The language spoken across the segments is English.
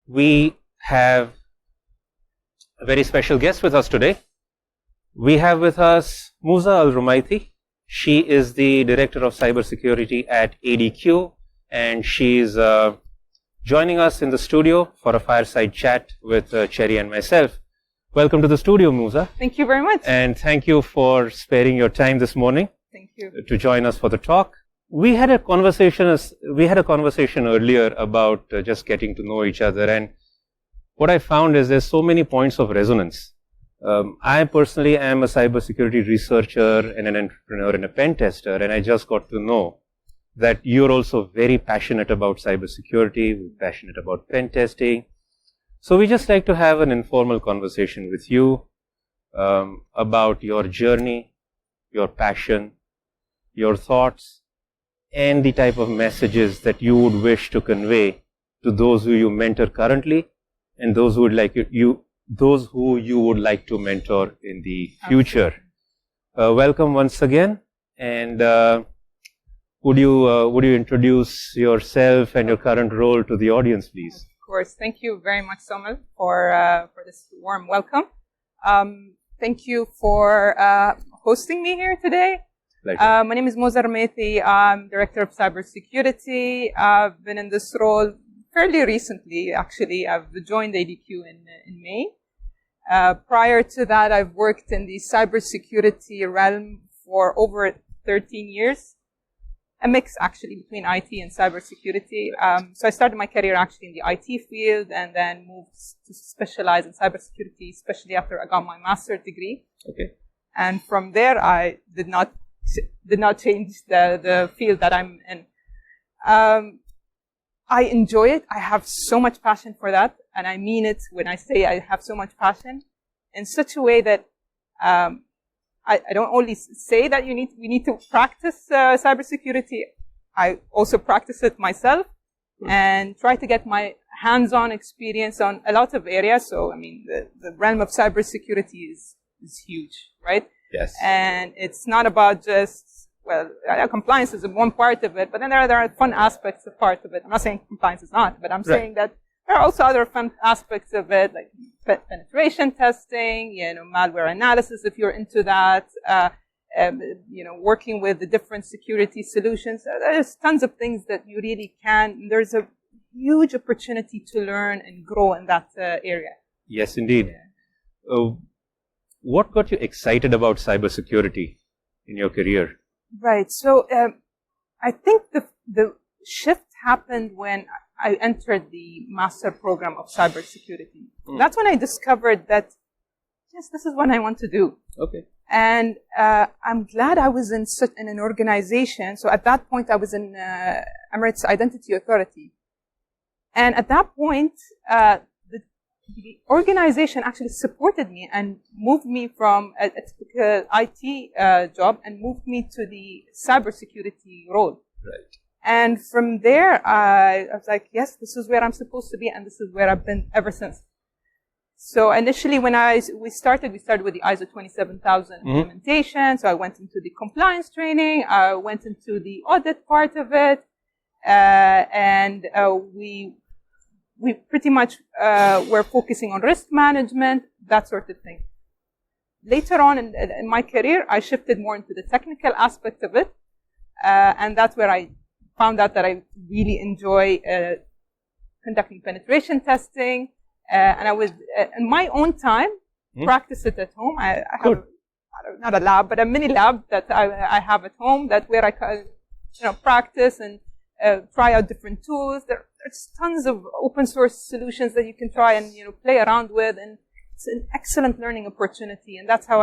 We have a very special guest with us today. We have with us Mouza Al Romaithi. She is the Director of Cybersecurity at ADQ, and she's joining us in the studio for a fireside chat with Cherry and myself. Welcome to the studio, Mouza. Thank you very much. And thank you for sparing your time this morning. Thank you. To join us for the talk. We had a conversation earlier about just getting to know each other, and what I found is there's so many points of resonance. I personally am a cybersecurity researcher and an entrepreneur and a pen tester, and I just got to know that you're also very passionate about cybersecurity, passionate about pen testing. So we just like to have an informal conversation with you about your journey, your passion, your thoughts, and the type of messages that you would wish to convey to those who you mentor currently and those who you would like to mentor in the future. Welcome once again, and would you introduce yourself and your current role to the audience, please? Of course. Thank you very much, Somal, for this warm welcome. Thank you for hosting me here today. My name is Mouza Al Romaithi. I'm Director of Cybersecurity. I've been in this role fairly recently, actually. I've joined ADQ in May. Prior to that, I've worked in the cybersecurity realm for over 13 years. A mix, actually, between IT and cybersecurity. So I started my career actually in the IT field and then moved to specialize in cybersecurity, especially after I got my master's degree. Okay. And from there, I did not change the field that I'm in. I enjoy it. I have so much passion for that. And I mean it when I say I have so much passion in such a way that I don't only say that we need to practice cybersecurity. I also practice it myself and try to get my hands-on experience on a lot of areas. So, I mean, the realm of cybersecurity is huge, right? Yes. And it's not about just, compliance is one part of it, but then there are fun aspects of part of it. I'm not saying compliance is not, but I'm saying that there are also other fun aspects of it, like penetration testing, malware analysis, if you're into that, working with the different security solutions. There's tons of things that you really can. There's a huge opportunity to learn and grow in that area. Yes, indeed. Yeah. What got you excited about cybersecurity in your career? Right. So I think the shift happened when I entered the master program of cybersecurity. That's when I discovered that, yes, this is what I want to do. Okay. And I'm glad I was in an organization. So at that point, I was in Emirates Identity Authority. And at that point, the organization actually supported me and moved me from a typical IT job and moved me to the cybersecurity role. Right. And from there, I was like, yes, this is where I'm supposed to be, and this is where I've been ever since. So initially, when we started with the ISO 27000 implementation. So I went into the compliance training. I went into the audit part of it, and we pretty much were focusing on risk management, that sort of thing. Later on in my career, I shifted more into the technical aspect of it, and that's where I found out that I really enjoy conducting penetration testing, and I was in my own time practice it at home. I have not a lab, but a mini lab that I have at home where I can practice and try out different tools. There's tons of open source solutions that you can try and play around with, and it's an excellent learning opportunity. And that's how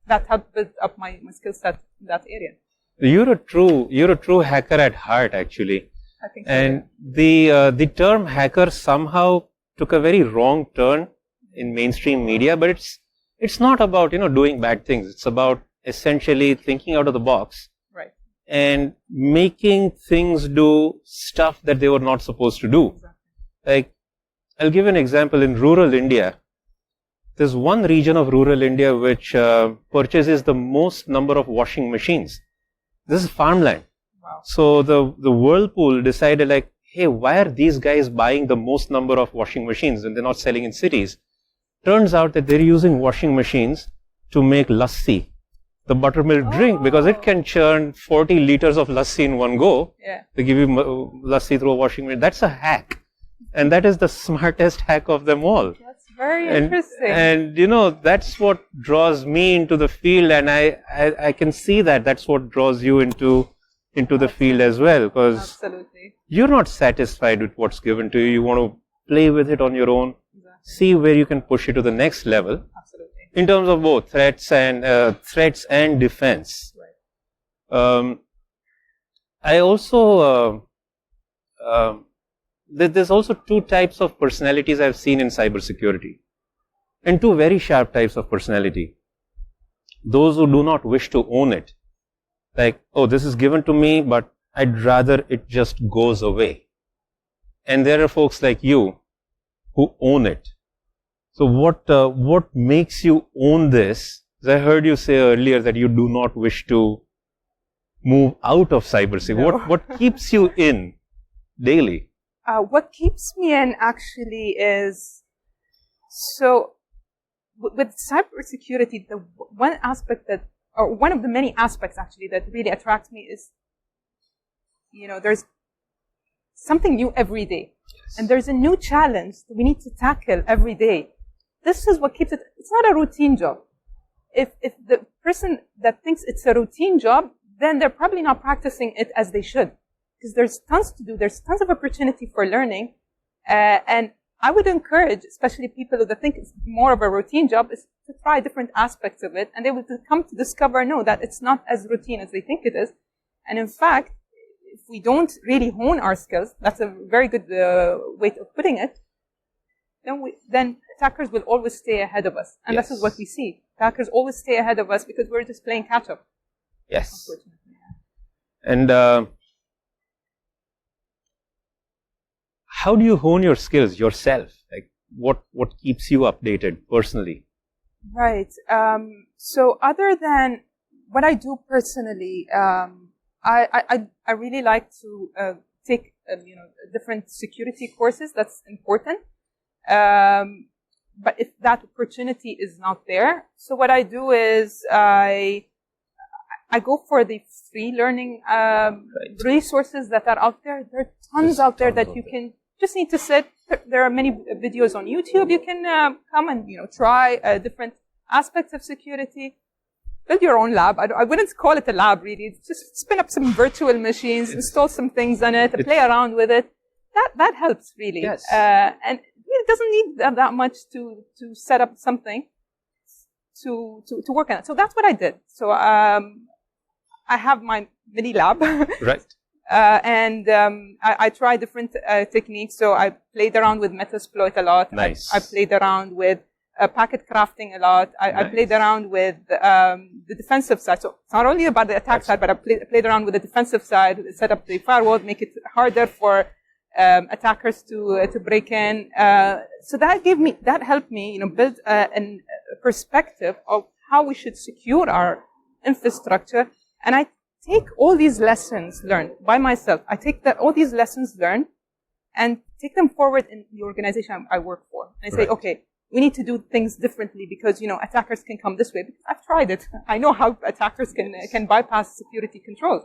that helped build up my skill set in that area. You're a true hacker at heart, actually. I think so. And the term hacker somehow took a very wrong turn in mainstream media, but it's not about doing bad things. It's about essentially thinking out of the box. Right. And making things do stuff that they were not supposed to do. Exactly. Like, I'll give an example. In rural India, there's one region of rural India which purchases the most number of washing machines. This is farmland. Wow. So the Whirlpool decided, like, hey, why are these guys buying the most number of washing machines and they're not selling in cities? Turns out that they're using washing machines to make lassi, the buttermilk drink, because it can churn 40 liters of lassi in one go. Yeah. They give you lassi through a washing machine. That's a hack. And that is the smartest hack of them all. That's very interesting. And that's what draws me into the field, and I can see that that's what draws you into the field as well, because Absolutely. you're not satisfied with what's given to you. You want to play with it on your own, Exactly. see where you can push it to the next level. Absolutely. In terms of both threats and defense. Right. I also there's also two types of personalities I've seen in cybersecurity, and two very sharp types of personality. Those who do not wish to own it, like, oh, this is given to me, but I'd rather it just goes away. And there are folks like you who own it. So what makes you own this? As I heard you say earlier that you do not wish to move out of cybersecurity. No. What keeps you in daily? What keeps me in actually is, so with cybersecurity, the one aspect that, or one of the many aspects actually that really attracts me is, there's something new every day. Yes. And there's a new challenge that we need to tackle every day. This is what keeps it, it's not a routine job. If the person that thinks it's a routine job, then they're probably not practicing it as they should. Because there's tons to do, there's tons of opportunity for learning. And I would encourage, especially people that think it's more of a routine job, is to try different aspects of it. And they will come to discover, no, that it's not as routine as they think it is. And in fact, if we don't really hone our skills, that's a very good way of putting it, then attackers will always stay ahead of us. And Yes. this is what we see. Attackers always stay ahead of us because we're just playing catch up. Yes. Unfortunately. And how do you hone your skills yourself? Like, what keeps you updated personally? Right. So other than what I do personally, I really like to take different security courses. That's important. But if that opportunity is not there, so what I do is I go for the free learning resources that are out there. There are tons out there that you can just need to sit. There are many videos on YouTube. You can come and try different aspects of security. Build your own lab. I wouldn't call it a lab really. It's just spin up some virtual machines, install some things on it, play around with it. That helps really. Yes. And it doesn't need that much to set up something to work on it. So that's what I did. So I have my mini lab. Right. And I try different techniques. So I played around with Metasploit a lot. Nice. I played around with packet crafting a lot. I played around with the defensive side. So it's not only about the attack side, but I played around with the defensive side, set up the firewall, make it harder for attackers to break in. So that helped me, build a perspective of how we should secure our infrastructure. And I take all these lessons learned by myself. I take all these lessons learned and take them forward in the organization I work for. And I say, okay, we need to do things differently because, attackers can come this way. Because I've tried it. I know how attackers can bypass security controls.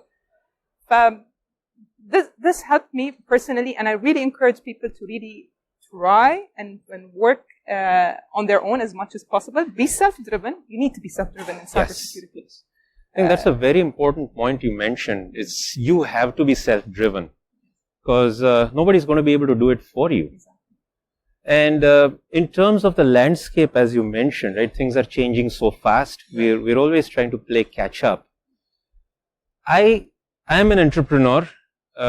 This helped me personally, and I really encourage people to really try and work on their own as much as possible. Be self-driven. You need to be self-driven in cybersecurity. Yes. I think that's a very important point you mentioned. Is you have to be self-driven because nobody's going to be able to do it for you. Exactly. And in terms of the landscape, as you mentioned, right, things are changing so fast. We're always trying to play catch up. I am an entrepreneur.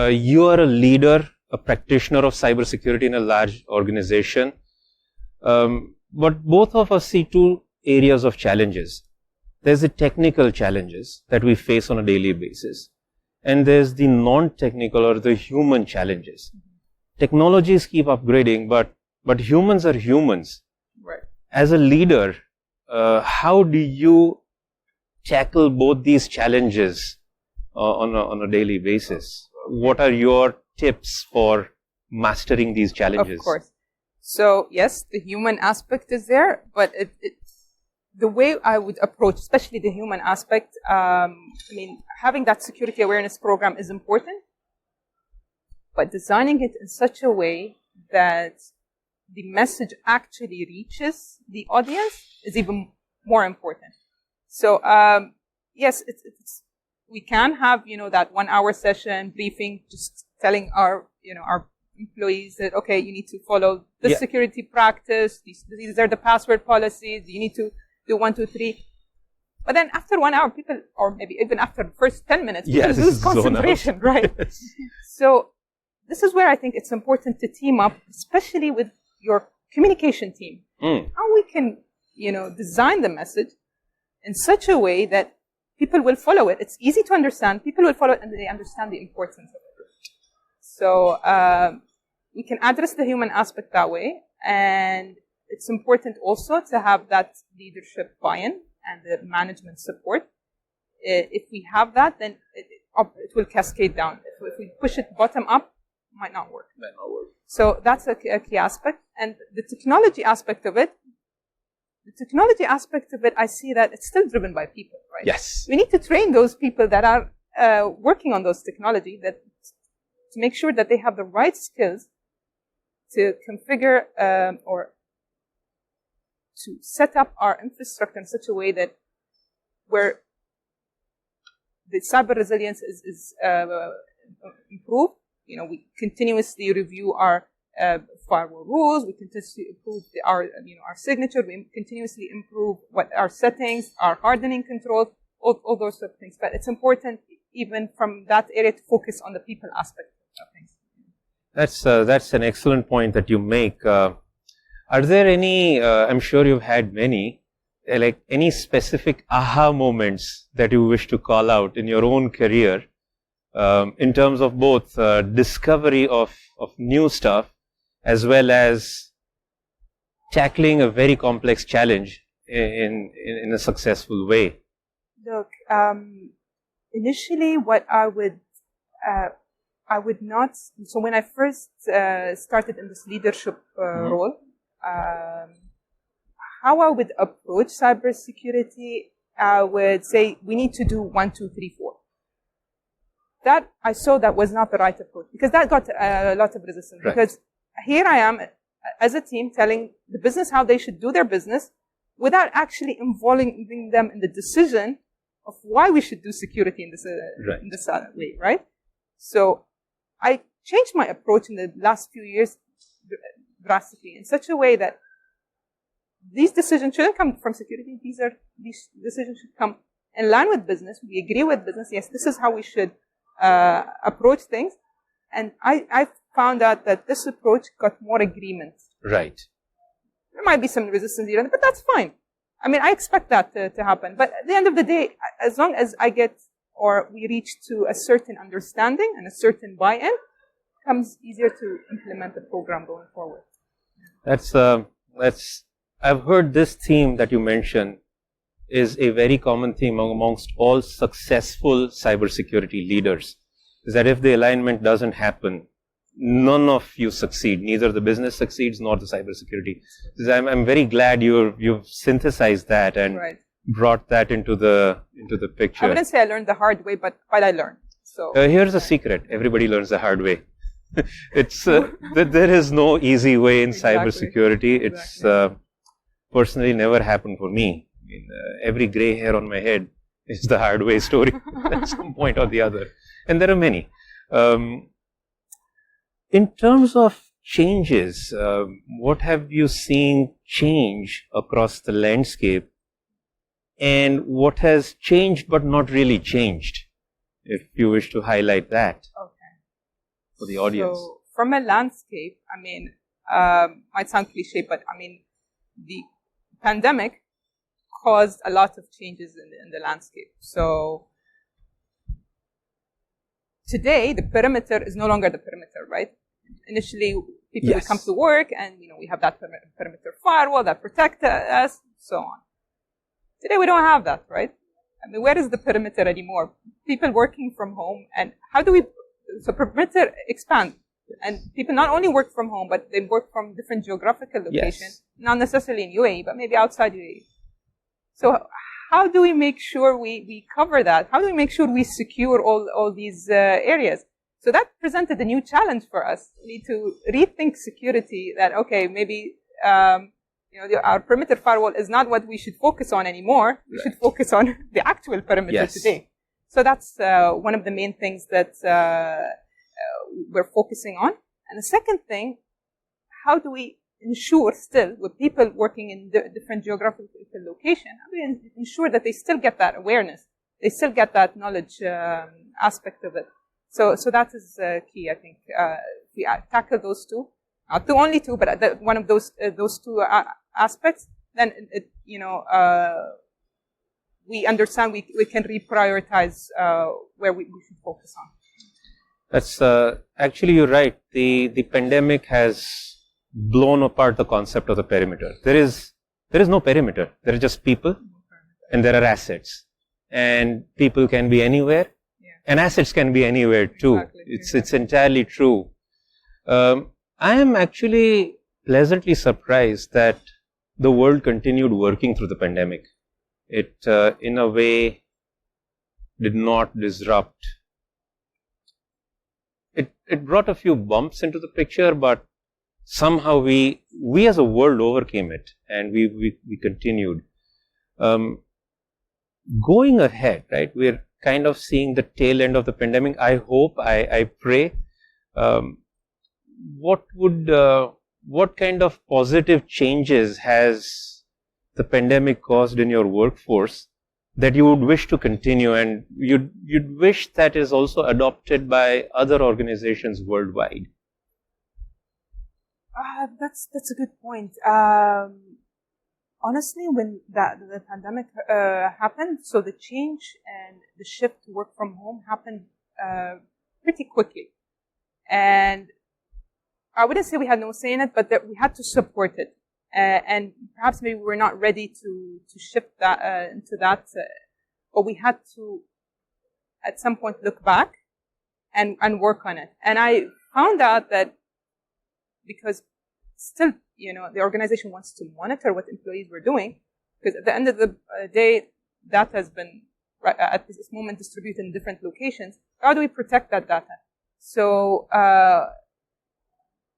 You are a leader, a practitioner of cybersecurity in a large organization. But both of us see two areas of challenges. There's the technical challenges that we face on a daily basis. And there's the non-technical or the human challenges. Technologies keep upgrading, but humans are humans. Right. As a leader, how do you tackle both these challenges on a daily basis? What are your tips for mastering these challenges? Of course. So yes, the human aspect is there, but the way I would approach, especially the human aspect, having that security awareness program is important, but designing it in such a way that the message actually reaches the audience is even more important. So yes, we can have that 1 hour session briefing, just telling our employees that, okay, you need to follow this security practice. These are the password policies. You need to do 1, 2, 3. But then after 1 hour, people, or maybe even after the first 10 minutes, people lose concentration, right? Yes. So this is where I think it's important to team up, especially with your communication team. How we can, design the message in such a way that people will follow it. It's easy to understand. People will follow it, and they understand the importance of it. So we can address the human aspect that way, and it's important also to have that leadership buy-in and the management support. If we have that, then it will cascade down. If we push it bottom up, it might not work. So that's a key aspect. And the technology aspect of it, I see that it's still driven by people, right? Yes. We need to train those people that are working on those technology to make sure that they have the right skills to configure or to set up our infrastructure in such a way that where the cyber resilience is improved. We continuously review our firewall rules. We continuously improve our signature. We continuously improve our settings, our hardening controls, all those sort of things. But it's important, even from that area, to focus on the people aspect of things. That's an excellent point that you make. Are there any? I'm sure you've had many. Like any specific aha moments that you wish to call out in your own career, in terms of both discovery of new stuff as well as tackling a very complex challenge in a successful way? Look, initially what I would not, so when I first started in this leadership role, how I would approach cybersecurity, I would say we need to do 1, 2, 3, 4. That I saw that was not the right approach, because that got a lot of resistance. Right. Because here I am as a team telling the business how they should do their business without actually involving them in the decision of why we should do security in this way, right? So I changed my approach in the last few years drastically in such a way that these decisions shouldn't come from security. These decisions should come in line with business. We agree with business. Yes, this is how we should approach things. And I found out that this approach got more agreement. Right. There might be some resistance here, but that's fine. I expect that to happen. But at the end of the day, as long as we reach to a certain understanding and a certain buy-in, it becomes easier to implement the program going forward. I've heard this theme that you mentioned is a very common theme amongst all successful cybersecurity leaders, is that if the alignment doesn't happen, none of you succeed. Neither the business succeeds nor the cybersecurity. I'm very glad you've synthesized that and brought that into the picture. I wouldn't say I learned the hard way, but I learned. So here's a secret: everybody learns the hard way. It's there is no easy way in cybersecurity. It's personally never happened for me. Every gray hair on my head is the hard way story at some point or the other, and there are many. In terms of changes, what have you seen change across the landscape, and what has changed but not really changed, if you wish to highlight that for the audience? So, from a landscape, might sound cliche, but the pandemic caused a lot of changes in the landscape. So today, the perimeter is no longer the perimeter, right? Initially, people would come to work and, we have that perimeter firewall that protects us, so on. Today, we don't have that, right? Where is the perimeter anymore? People working from home, and how do we, so perimeter expand. And people not only work from home, but they work from different geographical locations, not necessarily in UAE, but maybe outside UAE. So how do we make sure we cover that? How do we make sure we secure all these areas? So that presented a new challenge for us. We need to rethink security that, okay, maybe our perimeter firewall is not what we should focus on anymore. We should focus on the actual perimeter today. So that's one of the main things that we're focusing on. And the second thing, how do we ensure still with people working in different geographical locations, how do we ensure that they still get that awareness, they still get that knowledge aspect of it? So that is key, I think. We tackle those two, not the only two, but one of those two aspects. Then we understand we can reprioritize where we should focus on. That's actually, you're right. The pandemic has blown apart the concept of the perimeter. There is no perimeter. There are just people, and there are assets. And people can be anywhere, and assets can be anywhere too. Exactly. It's entirely true. I am actually pleasantly surprised that the world continued working through the pandemic. It, in a way, did not disrupt. It brought a few bumps into the picture, but somehow we as a world overcame it, and we continued. Going ahead, right? We're kind of seeing the tail end of the pandemic. I hope, I pray. What kind of positive changes has the pandemic caused in your workforce that you would wish to continue, and you'd wish that is also adopted by other organizations worldwide? That's a good point. Honestly, when the pandemic happened, so the change and the shift to work from home happened pretty quickly, and I wouldn't say we had no say in it, but that we had to support it. And perhaps maybe we were not ready to shift that into that, but we had to, at some point, look back and work on it. And I found out that because still, the organization wants to monitor what employees were doing, because at the end of the day, data has been at this moment distributed in different locations. How do we protect that data? So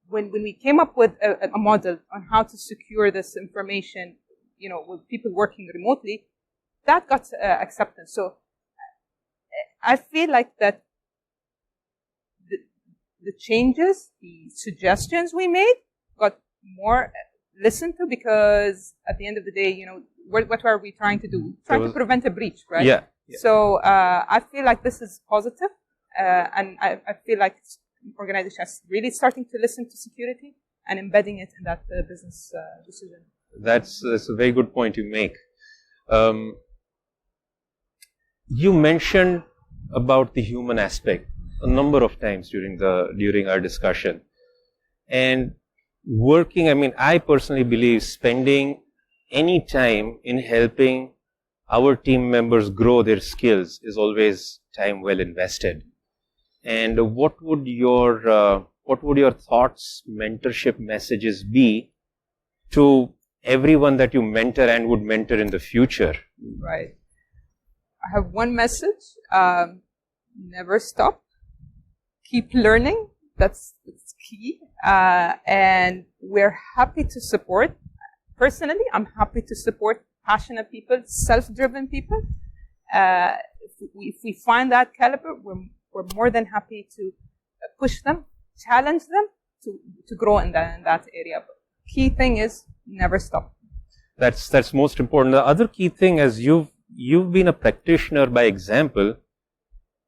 when we came up with a model on how to secure this information, with people working remotely, that got acceptance. So I feel like that the changes, the suggestions we made got more listened to, because at the end of the day, what are we trying to do? Trying to prevent a breach, right? Yeah. So I feel like this is positive, and I feel like organizations are really starting to listen to security and embedding it in that business decision. That's a very good point you make. You mentioned about the human aspect a number of times during our discussion, and I personally believe spending any time in helping our team members grow their skills is always time well invested. And what would your thoughts, mentorship messages be to everyone that you mentor and would mentor in the future? Right. I have one message. Never stop. Keep learning. That's key. And we're happy to support. Personally, I'm happy to support passionate people, self-driven people. If we find that caliber, we're more than happy to push them, challenge them to grow in that area. But key thing is never stop. That's most important. The other key thing is you've been a practitioner by example.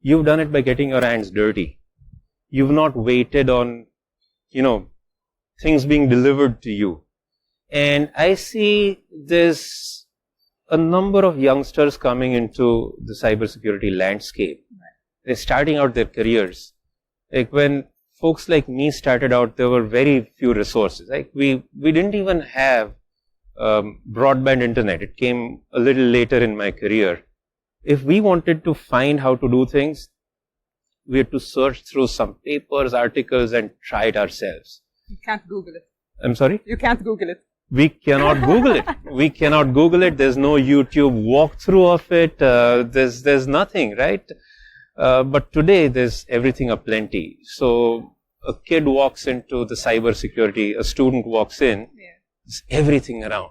You've done it by getting your hands dirty. You've not waited on, things being delivered to you. And I see there's a number of youngsters coming into the cybersecurity landscape. They're starting out their careers. Like when folks like me started out, there were very few resources. Like we didn't even have broadband internet. It came a little later in my career. If we wanted to find how to do things, we had to search through some papers, articles, and try it ourselves. You can't Google it. I'm sorry? You can't Google it. We cannot Google it. We cannot Google it. There's no YouTube walkthrough of it. There's nothing, right? But today there's everything aplenty. So a kid walks into the cybersecurity, a student walks in, there's everything around.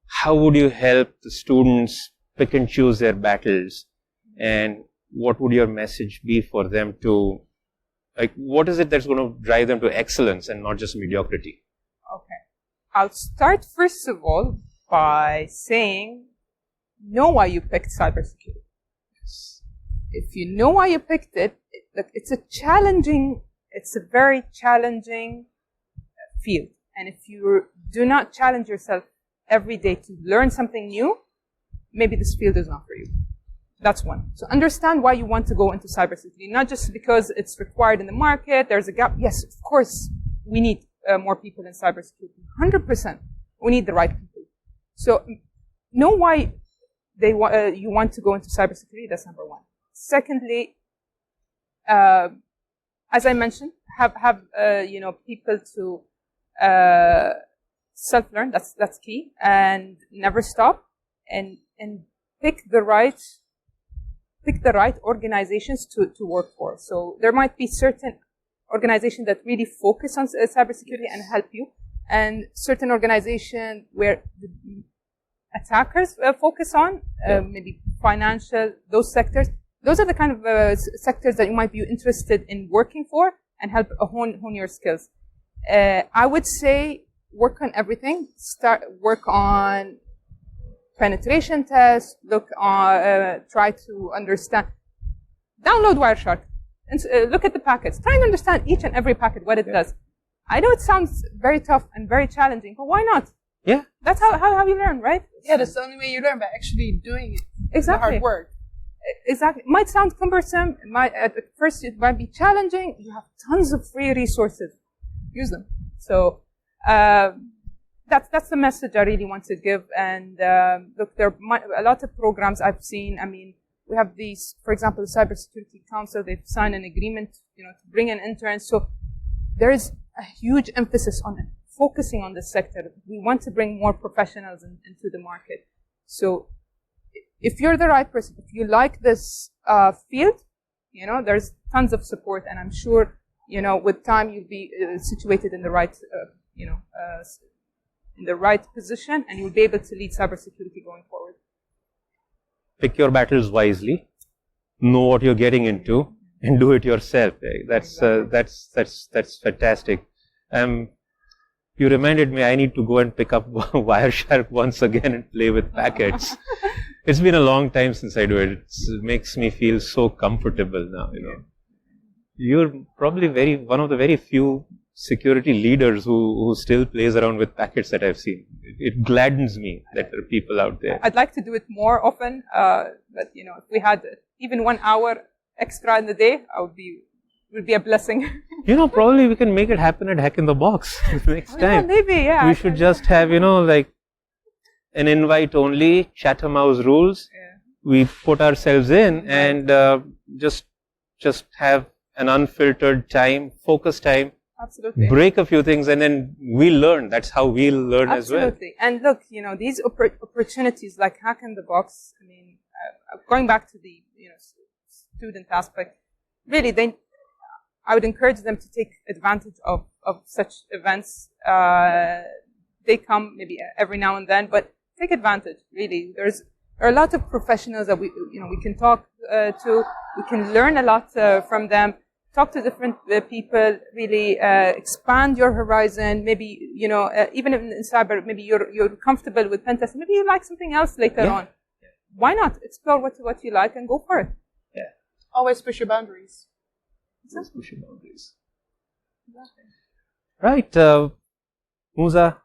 How would you help the students pick and choose their battles? And what would your message be for them to, like, what is it that's going to drive them to excellence and not just mediocrity? Okay. I'll start first of all by saying, know why you picked cybersecurity. Yes. If you know why you picked it, it's a very challenging field. And if you do not challenge yourself every day to learn something new, maybe this field is not for you. That's one. So understand why you want to go into cybersecurity, not just because it's required in the market, there's a gap. Yes, of course, we need more people in cybersecurity. 100%. We need the right people. So know why you want to go into cybersecurity. That's number one. Secondly, as I mentioned, have people to self-learn. That's key, and never stop, and pick the right organizations to work for. So there might be certain organizations that really focus on cybersecurity and help you, and certain organizations where the attackers focus on, maybe financial, those sectors. Those are the kind of sectors that you might be interested in working for and help hone your skills. I would say work on everything. Work on penetration tests. Try to understand. Download Wireshark and look at the packets. Try and understand each and every packet, what it does. I know it sounds very tough and very challenging, but why not? Yeah. That's how you learn, right? Yeah, that's the only way you learn, by actually doing it. Exactly. The hard work. Exactly. It might sound cumbersome. At first it might be challenging. You have tons of free resources. Use them. So that's the message I really want to give. And look, there are a lot of programs I've seen. I mean, we have these, for example, the Cybersecurity Council. They've signed an agreement, to bring in interns. So there is a huge emphasis on focusing on this sector. We want to bring more professionals into the market. So if you're the right person, if you like this field, there's tons of support, and I'm sure, with time you'll be situated in the right, in the right position, and you'll be able to lead cybersecurity going forward. Pick your battles wisely, know what you're getting into, and do it yourself. That's fantastic. You reminded me I need to go and pick up Wireshark once again and play with packets. It's been a long time since I do it. It makes me feel so comfortable now, You're probably one of the very few security leaders who still plays around with packets that I've seen. It gladdens me that there are people out there. I'd like to do it more often, but if we had even 1 hour extra in the day, it would be a blessing. Probably we can make it happen at Hack in the Box next time. Yeah, maybe, yeah. We should just have, like an invite only, Chatham House rules. Yeah. We put ourselves in and just have an unfiltered time, focused time. Absolutely. Break a few things and then we'll learn. That's how we'll learn as well. Absolutely. And look, these opportunities like Hack in the Box, I mean, going back to the, student aspect, really, I would encourage them to take advantage of such events. They come maybe every now and then, but take advantage, really. There are a lot of professionals that we can talk to. We can learn a lot from them. Talk to different people, really expand your horizon. Maybe, even in cyber, maybe you're comfortable with pen testing. Maybe you like something else later on. Why not? Explore what you like and go for it. Yeah. Always push your boundaries. Let's push your boundaries. Exactly. Right. Mouza,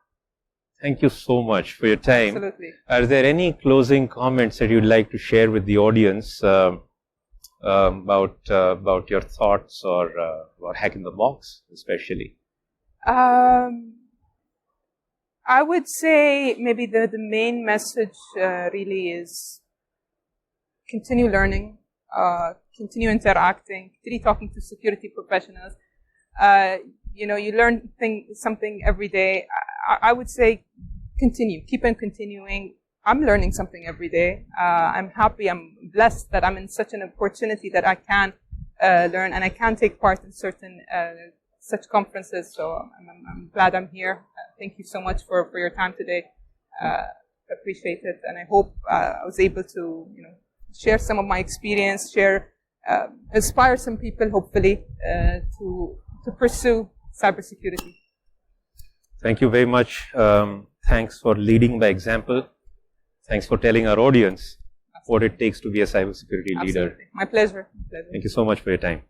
thank you so much for your time. Absolutely. Are there any closing comments that you'd like to share with the audience about your thoughts or about Hack in the Box, especially? I would say maybe the main message really is continue learning, continue interacting, continue talking to security professionals. You learn something every day. I would say keep on continuing. I'm learning something every day. I'm happy, I'm blessed that I'm in such an opportunity that I can learn and I can take part in certain such conferences. So I'm glad I'm here. Thank you so much for your time today. Appreciate it, and I hope I was able to share some of my experience, inspire some people hopefully to pursue cybersecurity. Thank you very much. Thanks for leading by example. Thanks for telling our audience what it takes to be a cybersecurity leader. My pleasure. Thank you so much for your time.